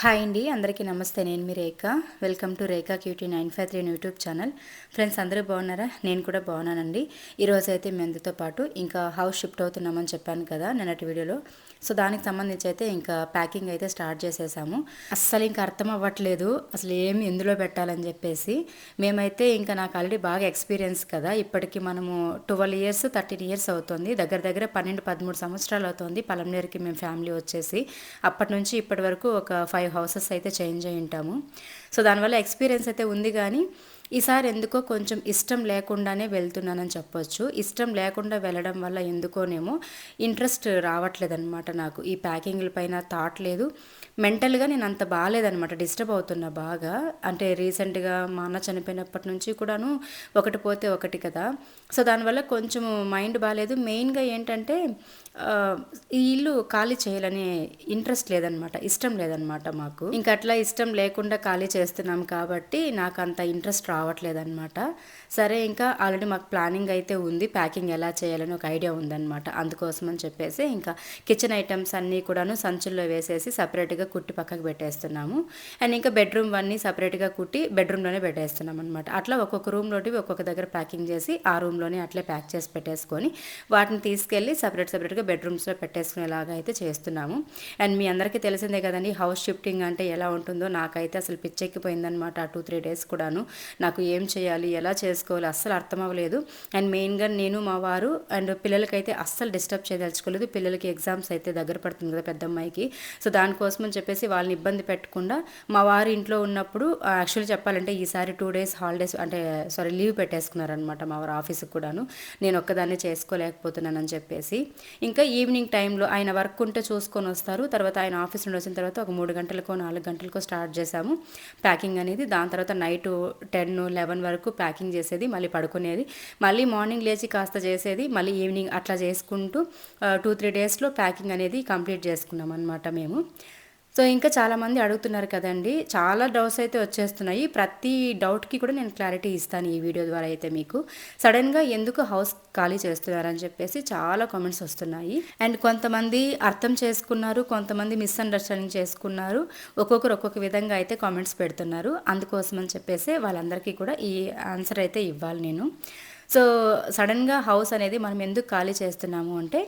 Hi అండి, అందరికీ నమస్తే. నేను మీ Rekha. Welcome to Rekha cutie 953 YouTube channel. Friends, అందరూ బాగున్నారా? నేను కూడా బాగున్నానండి. ఈరోజు అయితే మీ అందరితో పాటు ఇంకా హౌస్ షిఫ్ట్ అవుతున్నామని చెప్పాను కదా నిన్నటి వీడియోలో. సో దానికి సంబంధించి అయితే ఇంకా ప్యాకింగ్ అయితే స్టార్ట్ చేసేసాము. అస్సలు ఇంకా అర్థం అవ్వట్లేదు అసలు ఏమి ఎందులో పెట్టాలని చెప్పేసి. మేమైతే ఇంకా నాకు ఆల్రెడీ బాగా ఎక్స్పీరియన్స్ కదా, ఇప్పటికి మనము 12 ఇయర్స్ 13 ఇయర్స్ అవుతుంది, దగ్గర దగ్గర 12-13 సంవత్సరాలు అవుతుంది పలంనేరుకి మేము ఫ్యామిలీ వచ్చేసి. అప్పటి నుంచి ఇప్పటి వరకు ఒక 5 హౌసెస్ అయితే చేంజ్ అయి ఉంటాము. సో దానివల్ల ఎక్స్పీరియన్స్ అయితే ఉంది, కానీ ఈసారి ఎందుకో కొంచెం ఇష్టం లేకుండానే వెళ్తున్నానని చెప్పొచ్చు. ఇష్టం లేకుండా వెళ్ళడం వల్ల ఎందుకోనేమో ఇంట్రెస్ట్ రావట్లేదన్నమాట. నాకు ఈ ప్యాకింగ్ల పైన థాట్ లేదు. మెంటల్గా నేను అంత బాగాలేదనమాట, డిస్టర్బ్ అవుతున్నా బాగా. అంటే రీసెంట్గా మా అన్న చనిపోయినప్పటి నుంచి కూడాను ఒకటి పోతే ఒకటి కదా. సో దానివల్ల కొంచెం మైండ్ బాగాలేదు. మెయిన్గా ఏంటంటే ఈ ఇల్లు ఖాళీ చేయాలనే ఇంట్రెస్ట్ లేదనమాట, ఇష్టం లేదనమాట మాకు. ఇంకా అట్లా ఇష్టం లేకుండా ఖాళీ చేస్తున్నాం కాబట్టి నాకు అంత ఇంట్రెస్ట్ రావట్లేదనమాట. సరే, ఇంకా ఆల్రెడీ మాకు ప్లానింగ్ అయితే ఉంది, ప్యాకింగ్ ఎలా చేయాలని ఒక ఐడియా ఉందన్నమాట. అందుకోసం అని చెప్పేసి ఇంకా కిచెన్ ఐటమ్స్ అన్నీ కూడాను సంచుల్లో వేసేసి సపరేట్గా కుట్టి పక్కకు పెట్టేస్తున్నాము. అండ్ ఇంకా బెడ్రూమ్ అన్నీ సపరేట్గా కుట్టి బెడ్రూమ్లోనే పెట్టేస్తున్నాం అనమాట. అట్లా ఒక్కొక్క రూమ్లోటి ఒక్కొక్క దగ్గర ప్యాకింగ్ చేసి ఆ రూమ్లోనే అట్లే ప్యాక్ చేసి పెట్టేసుకొని వాటిని తీసుకెళ్ళి సపరేట్గా బెడ్రూమ్స్లో పెట్టేసుకునేలాగా అయితే చేస్తున్నాము. అండ్ మీ అందరికీ తెలిసిందే కదండి, హౌస్ షిఫ్టింగ్ అంటే ఎలా ఉంటుందో. నాకైతే అసలు పిచ్చెక్కిపోయిందనమాట ఆ 2-3 డేస్ కూడాను. నాకు ఏం చేయాలి, ఎలా చేసుకోవాలి అస్సలు అర్థం అవ్వలేదు. అండ్ మెయిన్గా నేను మా వారు అండ్ పిల్లలకైతే అస్సలు డిస్టర్బ్ చేయదలుచుకోలేదు. పిల్లలకి ఎగ్జామ్స్ అయితే దగ్గర పడుతుంది కదా పెద్ద అమ్మాయికి. సో దానికోసం అని చెప్పేసి వాళ్ళని ఇబ్బంది పెట్టకుండా మా వారు ఇంట్లో ఉన్నప్పుడు యాక్చువల్లీ చెప్పాలంటే ఈసారి 2 డేస్ హాలిడేస్ అంటే లీవ్ పెట్టేసుకున్నారనమాట మా వారు ఆఫీస్కి కూడాను. నేను ఒక్కదాన్ని చేసుకోలేకపోతున్నానని చెప్పేసి. ఇంకా ఈవినింగ్ టైంలో ఆయన వర్క్ ఉంటే చూసుకొని వస్తారు. తర్వాత ఆయన ఆఫీస్ నుండి వచ్చిన తర్వాత ఒక 3 గంటలకో 4 గంటలకో స్టార్ట్ చేశాము ప్యాకింగ్ అనేది. దాని తర్వాత నైట్ 10-11 వరకు ప్యాకింగ్ చేసేది, మళ్ళీ పడుకునేది, మళ్ళీ మార్నింగ్ లేచి కాస్త చేసేది, మళ్ళీ ఈవినింగ్ అట్లా చేసుకుంటూ 2-3 డేస్లో ప్యాకింగ్ అనేది కంప్లీట్ చేసుకున్నాం అనమాట మేము. సో ఇంకా చాలామంది అడుగుతున్నారు కదండి, చాలా డౌట్స్ అయితే వచ్చేస్తున్నాయి. ప్రతి డౌట్కి కూడా నేను క్లారిటీ ఇస్తాను ఈ వీడియో ద్వారా అయితే మీకు. సడన్గా ఎందుకు హౌస్ ఖాళీ చేస్తున్నారని చెప్పేసి చాలా కామెంట్స్ వస్తున్నాయి. అండ్ కొంతమంది అర్థం చేసుకున్నారు, కొంతమంది మిస్అండర్స్టాండింగ్ చేసుకున్నారు. ఒక్కొక్కరు ఒక్కొక్క విధంగా అయితే కామెంట్స్ పెడుతున్నారు. అందుకోసం అని చెప్పేసి వాళ్ళందరికీ కూడా ఈ ఆన్సర్ అయితే ఇవ్వాలి నేను. సో సడన్గా హౌస్ అనేది మనం ఎందుకు ఖాళీ చేస్తున్నాము అంటే,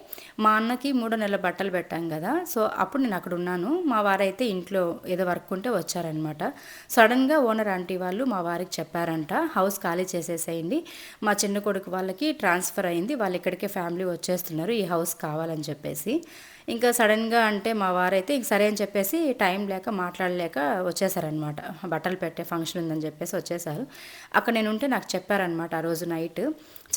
మా అన్నకి 3 నెలల బట్టలు పెట్టాం కదా. సో అప్పుడు నేను అక్కడ ఉన్నాను. మా వారైతే ఇంట్లో ఏదో వర్క్ ఉంటే వచ్చారనమాట. సడన్గా ఓనర్ ఆంటీ వాళ్ళు మా వారికి చెప్పారంట, హౌస్ ఖాళీ చేసేసేయండి, మా చిన్న కొడుకు వాళ్ళకి ట్రాన్స్ఫర్ అయింది, వాళ్ళు ఇక్కడికే ఫ్యామిలీ వచ్చేస్తున్నారు, ఈ హౌస్ కావాలని చెప్పేసి. ఇంకా సడన్గా అంటే మా వారైతే ఇంక సరే అని చెప్పేసి టైం లేక మాట్లాడలేక వచ్చేసారనమాట. బట్టలు పెట్టే ఫంక్షన్ ఉందని చెప్పేసి వచ్చేసారు. అక్కడ నేను ఉంటే నాకు చెప్పారనమాట ఆ రోజు నైట్.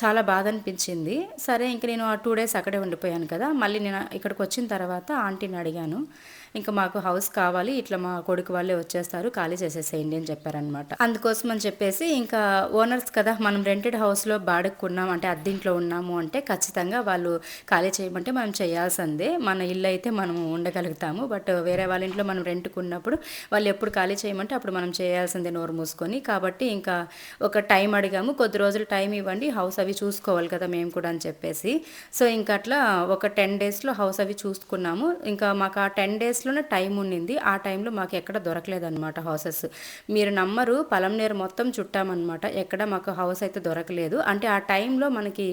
చాలా బాధ అనిపించింది. సరే, ఇంక నేను ఆ 2 డేస్ అక్కడే ఉండిపోయాను కదా. మళ్ళీ నేను ఇక్కడికి వచ్చిన తర్వాత ఆంటీని అడిగాను, ఇంకా మాకు హౌస్ కావాలి, ఇట్లా మా కొడుకు వాళ్ళే వచ్చేస్తారు, ఖాళీ చేసేసేయండి అని చెప్పారనమాట. అందుకోసం అని చెప్పేసి ఇంకా ఓనర్స్ కదా, మనం రెంటెడ్ హౌస్లో బాడుకున్నాం అంటే అద్దెంట్లో ఉన్నాము అంటే ఖచ్చితంగా వాళ్ళు ఖాళీ చేయమంటే మనం చేయాల్సిందే. మన ఇల్లు అయితే మనం ఉండగలుగుతాము, బట్ వేరే వాళ్ళ ఇంట్లో మనం రెంట్కు ఉన్నప్పుడు వాళ్ళు ఎప్పుడు ఖాళీ చేయమంటే అప్పుడు మనం చేయాల్సిందే నోరు మూసుకొని. కాబట్టి ఇంకా ఒక టైం అడిగాము, కొద్ది రోజులు టైం ఇవ్వండి, హౌస్ అవి చూసుకోవాలి కదా మేము కూడా అని చెప్పేసి. సో ఇంకా అట్లా ఒక 10 డేస్లో హౌస్ అవి చూసుకున్నాము. ఇంకా మాకు ఆ 10 డేస్లోనే టైం ఉండింది. ఆ టైంలో మాకు ఎక్కడ దొరకలేదన్నమాట హౌసెస్. మీరు నమ్మరు, పలంనేరు మొత్తం చుట్టామన్నమాట, ఎక్కడ మాకు హౌస్ అయితే దొరకలేదు. అంటే ఆ టైంలో మనకి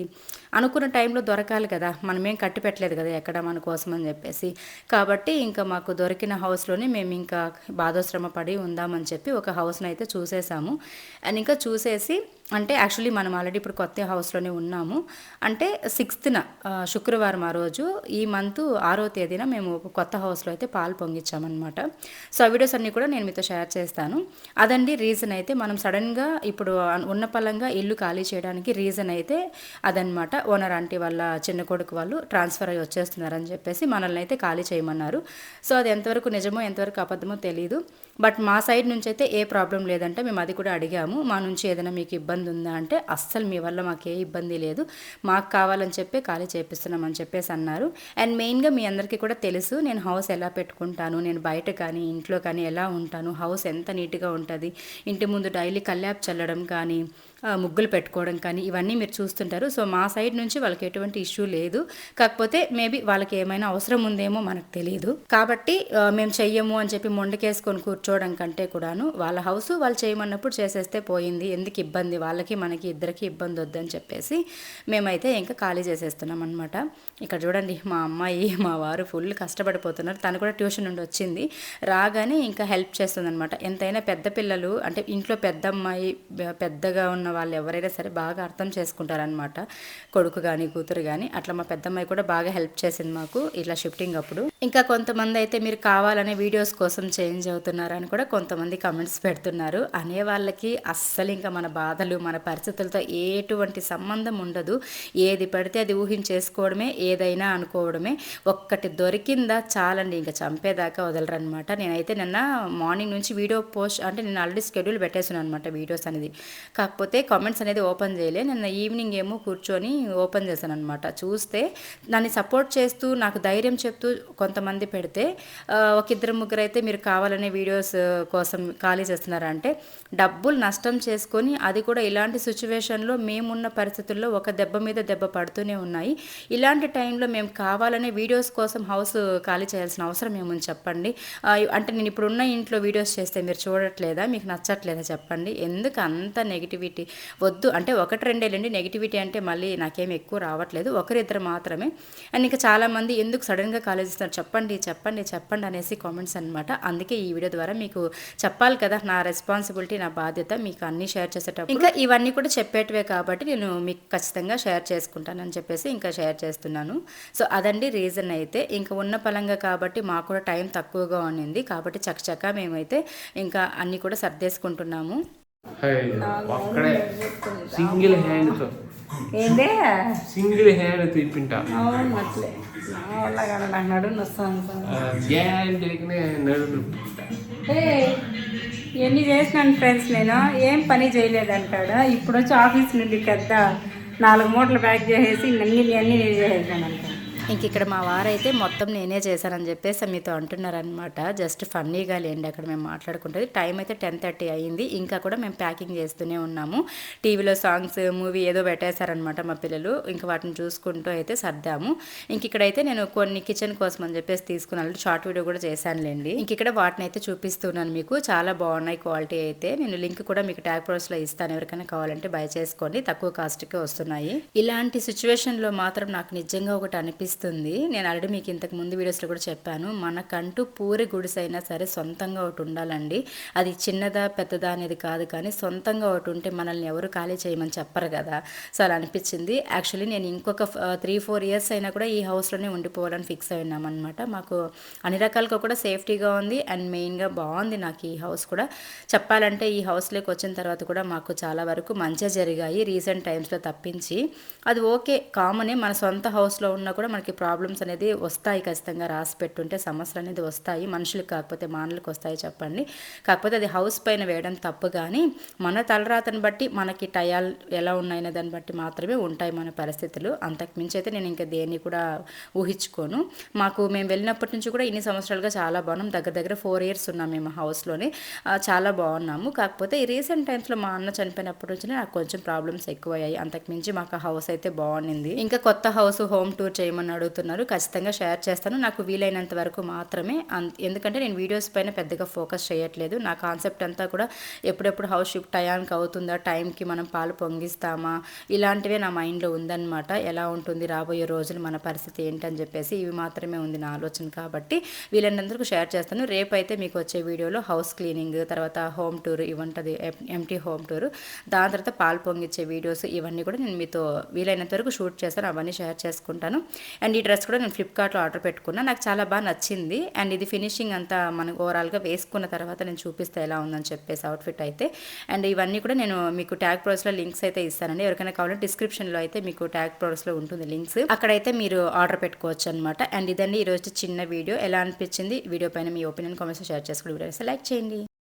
అనుకున్న టైంలో దొరకాలి కదా, మనమేం కట్టి పెట్టలేదు కదా ఎక్కడ మన కోసం అని చెప్పేసి. కాబట్టి ఇంకా మాకు దొరికిన హౌస్లోనే మేము ఇంకా బాధోశ్రమ పడి ఉందామని చెప్పి ఒక హౌస్ని అయితే చూసేసాము. అండ్ ఇంకా చూసేసి అంటే యాక్చువల్లీ మనం ఆల్రెడీ ఇప్పుడు కొత్త హౌస్లోనే ఉన్నాము. అంటే 6th శుక్రవారం ఆ రోజు ఈ మంత్ 6వ తేదీన మేము కొత్త హౌస్లో అయితే పాలు పొంగిచ్చామన్నమాట. సో ఆ వీడియోస్ అన్నీ కూడా నేను మీతో షేర్ చేస్తాను. అదండి రీజన్ అయితే, మనం సడన్గా ఇప్పుడు ఉన్న పలంగా ఇల్లు ఖాళీ చేయడానికి రీజన్ అయితే అదనమాట. ఓనర్ ఆంటీ వాళ్ళ చిన్న కొడుకు వాళ్ళు ట్రాన్స్ఫర్ అయ్యి వచ్చేస్తున్నారని చెప్పేసి మనల్ని అయితే ఖాళీ చేయమన్నారు. సో అది ఎంతవరకు నిజమో ఎంతవరకు అబద్ధమో తెలియదు. బట్ మా సైడ్ నుంచి అయితే ఏ ప్రాబ్లం లేదంటే మేము అది కూడా అడిగాము, మా నుంచి ఏదైనా మీకు ఇబ్బంది ఉందా అంటే అస్సలు మీ వల్ల మాకు ఏ ఇబ్బంది లేదు, మాకు కావాలని చెప్పి ఖాళీ చేపిస్తున్నామని చెప్పేసి అన్నారు. అండ్ మెయిన్గా మీ అందరికీ కూడా తెలుసు నేను హౌస్ ఎలా పెట్టుకుంటాను, నేను బయట కానీ ఇంట్లో కానీ ఎలా ఉంటాను, హౌస్ ఎంత నీట్గా ఉంటుంది, ఇంటి ముందు డైలీ కల్లాప్ చల్లడం కానీ ముగ్గులు పెట్టుకోవడం కానీ ఇవన్నీ మీరు చూస్తుంటారు. సో మా సైడ్ నుంచి వాళ్ళకి ఎటువంటి ఇష్యూ లేదు. కాకపోతే మేబీ వాళ్ళకి ఏమైనా అవసరం ఉందేమో మనకు తెలియదు. కాబట్టి మేము చెయ్యము అని చెప్పి మొండికేసుకొని కూర్చోవడం కంటే కూడాను వాళ్ళ హౌస్ వాళ్ళు చేయమన్నప్పుడు చేసేస్తే పోయింది. ఎందుకు ఇబ్బంది, వాళ్ళకి మనకి ఇద్దరికి ఇబ్బంది వద్దని చెప్పేసి మేమైతే ఇంకా ఖాళీ చేసేస్తున్నాం అనమాట. ఇక్కడ చూడండి మా అమ్మాయి మా వారు ఫుల్ కష్టపడిపోతున్నారు. తను కూడా ట్యూషన్ నుండి వచ్చింది, రాగానే ఇంకా హెల్ప్ చేస్తుందనమాట. ఎంతైనా పెద్ద పిల్లలు అంటే ఇంట్లో పెద్ద అమ్మాయి పెద్దగా ఉన్న వాళ్ళు ఎవరైనా సరే బాగా అర్థం చేసుకుంటారనమాట, కొడుకు కానీ కూతురు కానీ. అట్లా మా పెద్దమ్మాయి కూడా బాగా హెల్ప్ చేసింది మాకు ఇట్లా షిఫ్టింగ్ అప్పుడు. ఇంకా కొంతమంది అయితే మీరు కావాలనే వీడియోస్ కోసం చేంజ్ అవుతున్నారని కూడా కొంతమంది కమెంట్స్ పెడుతున్నారు. అనే వాళ్ళకి అస్సలు ఇంకా మన బాధలు మన పరిస్థితులతో ఎటువంటి సంబంధం ఉండదు. ఏది పడితే అది ఊహించేసుకోవడమే, ఏదైనా అనుకోవడమే. ఒక్కటి దొరికిందా చాలండి, ఇంకా చంపేదాకా వదలరనమాట. నేనైతే నిన్న మార్నింగ్ నుంచి వీడియో పోస్ట్ అంటే నేను ఆల్రెడీ షెడ్యూల్ పెట్టేసాను అనమాట వీడియోస్ అనేది. కాకపోతే కామెంట్స్ అనేది ఓపెన్ చేయలే. నిన్న ఈవినింగ్ ఏమో కూర్చొని ఓపెన్ చేశాను అనమాట. చూస్తే నన్ను సపోర్ట్ చేస్తూ నాకు ధైర్యం చెప్తూ కొంతమంది పెడితే ఒక ఇద్దరు ముగ్గురు అయితే మీరు కావాలనే వీడియోస్ కోసం ఖాళీ చేస్తున్నారంటే డబ్బులు నష్టం చేసుకొని, అది కూడా ఇలాంటి సిచ్యువేషన్లో మేమున్న పరిస్థితుల్లో ఒక దెబ్బ మీద దెబ్బ పడుతూనే ఉన్నాయి. ఇలాంటి టైంలో మేము కావాలనే వీడియోస్ కోసం హౌస్ ఖాళీ చేయాల్సిన అవసరం ఏముంది చెప్పండి. అంటే నేను ఇప్పుడున్న ఇంట్లో వీడియోస్ చేస్తే మీరు చూడట్లేదా, మీకు నచ్చట్లేదా చెప్పండి. ఎందుకు అంత నెగిటివిటీ వద్దు. అంటే ఒకటి రెండేళ్ళండి నెగిటివిటీ అంటే మళ్ళీ నాకేమి ఎక్కువ రావట్లేదు, ఒకరిద్దరు మాత్రమే. అండ్ ఇంకా చాలామంది ఎందుకు సడన్గా కాలేజ్ ఇస్తున్నారు చెప్పండి చెప్పండి చెప్పండి అనేసి కామెంట్స్ అనమాట. అందుకే ఈ వీడియో ద్వారా మీకు చెప్పాలి కదా, నా రెస్పాన్సిబిలిటీ నా బాధ్యత మీకు అన్నీ షేర్ చేసేటప్పుడు. ఇంకా ఇవన్నీ కూడా చెప్పేటివే కాబట్టి నేను మీకు ఖచ్చితంగా షేర్ చేసుకుంటానని చెప్పేసి ఇంకా షేర్ చేస్తున్నాను. సో అదండి రీజన్ అయితే. ఇంకా ఉన్న పలంగా కాబట్టి మాకు కూడా టైం తక్కువగా ఉన్నింది కాబట్టి చకచకా మేమైతే ఇంకా అన్నీ కూడా సర్దేసుకుంటున్నాము. ఒక్కడే సింగిల్ హ్యాండ్తో ఏందే సింగిల్ హ్యాండ్ తిప్పింటా. అవును అట్లే నా వల్ల కాదు, నాకు నడుము వస్తాను నడు. ఎన్ని చేసినాను ఫ్రెండ్స్, నేను ఏం పని చేయలేదంటాడు. ఇప్పుడు వచ్చి ఆఫీస్ నుండి పెద్ద 4 మూటలు ప్యాక్ చేసేసి అన్నీ నేను చేసేసాను అంట. ఇంక ఇక్కడ మా వారైతే మొత్తం నేనే చేశానని చెప్పేసి మీతో అంటున్నారనమాట. జస్ట్ ఫన్నీగా లేండి అక్కడ మేము మాట్లాడుకుంటుంది. టైం అయితే 10:30 అయ్యింది. ఇంకా కూడా మేము ప్యాకింగ్ చేస్తూనే ఉన్నాము. టీవీలో సాంగ్స్ మూవీ ఏదో పెట్టేశారనమాట మా పిల్లలు. ఇంకా వాటిని చూసుకుంటూ అయితే సర్దాము. ఇంక ఇక్కడైతే నేను కొన్ని కిచెన్ కోసం అని చెప్పేసి తీసుకున్నాను, షార్ట్ వీడియో కూడా చేశానులేండి. ఇంక ఇక్కడ వాటిని అయితే చూపిస్తున్నాను మీకు. చాలా బాగున్నాయి క్వాలిటీ అయితే. నేను లింక్ కూడా మీకు ట్యాగ్ ప్రోస్లో ఇస్తాను, ఎవరికైనా కావాలంటే బై చేసుకోండి, తక్కువ కాస్ట్కే వస్తున్నాయి. ఇలాంటి సిచ్యువేషన్లో మాత్రం నాకు నిజంగా ఒకటి అనిపిస్తుంది. నేను ఆల్రెడీ మీకు ఇంతకు ముందు వీడియోస్లో కూడా చెప్పాను, మనకంటూ పూరి గుడిసైనా సరే సొంతంగా ఒకటి ఉండాలండి. అది చిన్నదా పెద్దదా అనేది కాదు, కానీ సొంతంగా ఒకటి ఉంటే మనల్ని ఎవరు ఖాళీ చేయమని చెప్పరు కదా. సో అలా అనిపించింది. యాక్చువల్లీ నేను ఇంకొక 3-4 ఇయర్స్ అయినా కూడా ఈ హౌస్లోనే ఉండిపోవాలని ఫిక్స్ అయి ఉన్నామన్నమాట. మాకు అన్ని రకాలుగా కూడా సేఫ్టీగా ఉంది అండ్ మెయిన్గా బాగుంది నాకు ఈ హౌస్ కూడా. చెప్పాలంటే ఈ హౌస్లోకి వచ్చిన తర్వాత కూడా మాకు చాలా వరకు మంచిగా జరిగాయి రీసెంట్ టైమ్స్లో తప్పించి. అది ఓకే కామనే, మన సొంత హౌస్లో ఉన్నా కూడా మనకి ప్రాబ్లమ్స్ అనేది వస్తాయి ఖచ్చితంగా. రాసి పెట్టుంటే సమస్యలు అనేది వస్తాయి, మనుషులకు కాకపోతే మానవులకు వస్తాయి చెప్పండి. కాకపోతే అది హౌస్ పైన వేయడం తప్పు, కానీ మన తలరాతను బట్టి మనకి టయాలు ఎలా ఉన్నాయనే దాన్ని బట్టి మాత్రమే ఉంటాయి మన పరిస్థితులు. అంతకు మించి అయితే నేను ఇంకా దేన్ని కూడా ఊహించుకోను. మేము వెళ్ళినప్పటి నుంచి కూడా ఇన్ని సంవత్సరాలుగా చాలా బాగున్నాం. దగ్గర 4 ఇయర్స్ ఉన్నాం మేము హౌస్లోనే, చాలా బాగున్నాము. కాకపోతే ఈ రీసెంట్ టైమ్స్లో మా అన్న చనిపోయినప్పటి నుంచి నాకు కొంచెం ప్రాబ్లమ్స్ ఎక్కువయ్యాయి. అంతకు మించి మాకు హౌస్ అయితే బాగుంది. ఇంకా కొత్త హౌస్ హోమ్ టూర్ చేయమని అడుగుతున్నారు, ఖచ్చితంగా షేర్ చేస్తాను నాకు వీలైనంత వరకు మాత్రమే. ఎందుకంటే నేను వీడియోస్ పైన పెద్దగా ఫోకస్ చేయట్లేదు. నా కాన్సెప్ట్ అంతా కూడా ఎప్పుడెప్పుడు హౌస్ షిఫ్ట్ టయానికి అవుతుందా, టైంకి మనం పాలు పొంగిస్తామా, ఇలాంటివే నా మైండ్లో ఉందన్నమాట. ఎలా ఉంటుంది రాబోయే రోజులు, మన పరిస్థితి ఏంటని చెప్పేసి ఇవి మాత్రమే ఉంది నా ఆలోచన. కాబట్టి వీలైనందుకు షేర్ చేస్తాను. రేపైతే మీకు వచ్చే వీడియోలో హౌస్ క్లీనింగ్, తర్వాత హోమ్ టూర్ ఇవంటది, ఎంటీ హోమ్ టూర్, దాని తర్వాత పాలు పొంగిచ్చే వీడియోస్, ఇవన్నీ కూడా నేను మీతో వీలైనంత వరకు షూట్ చేస్తాను, అవన్నీ షేర్ చేసుకుంటాను. అండ్ ఈ డ్రెస్ కూడా నేను ఫ్లిప్కార్ట్లో ఆర్డర్ పెట్టుకున్నా, నాకు చాలా బాగా నచ్చింది. అండ్ ఇది ఫినిషింగ్ అంతా మనం ఓవరాల్గా వేసుకున్న తర్వాత నేను చూపిస్తే ఎలా ఉందని చెప్పేసి అవుట్ఫిట్ అయితే. అండ్ ఇవన్నీ కూడా నేను మీకు ట్యాగ్ ప్రోస్లో లింక్స్ అయితే ఇస్తానండి, ఎవరికైనా కావాలంటే డిస్క్రిప్షన్లో అయితే మీకు ట్యాగ్ ప్రోస్లో ఉంటుంది లింక్స్, అక్కడైతే మీరు ఆర్డర్ పెట్టుకోవచ్చు అనమాట. అండ్ ఇదండి ఈరోజు చిన్న వీడియో. ఎలా అనిపించింది వీడియో పైన మీ ఒపీనియన్ కామెంట్స్ షేర్ చేసుకోండి. వీడియో లైక్ చేయండి.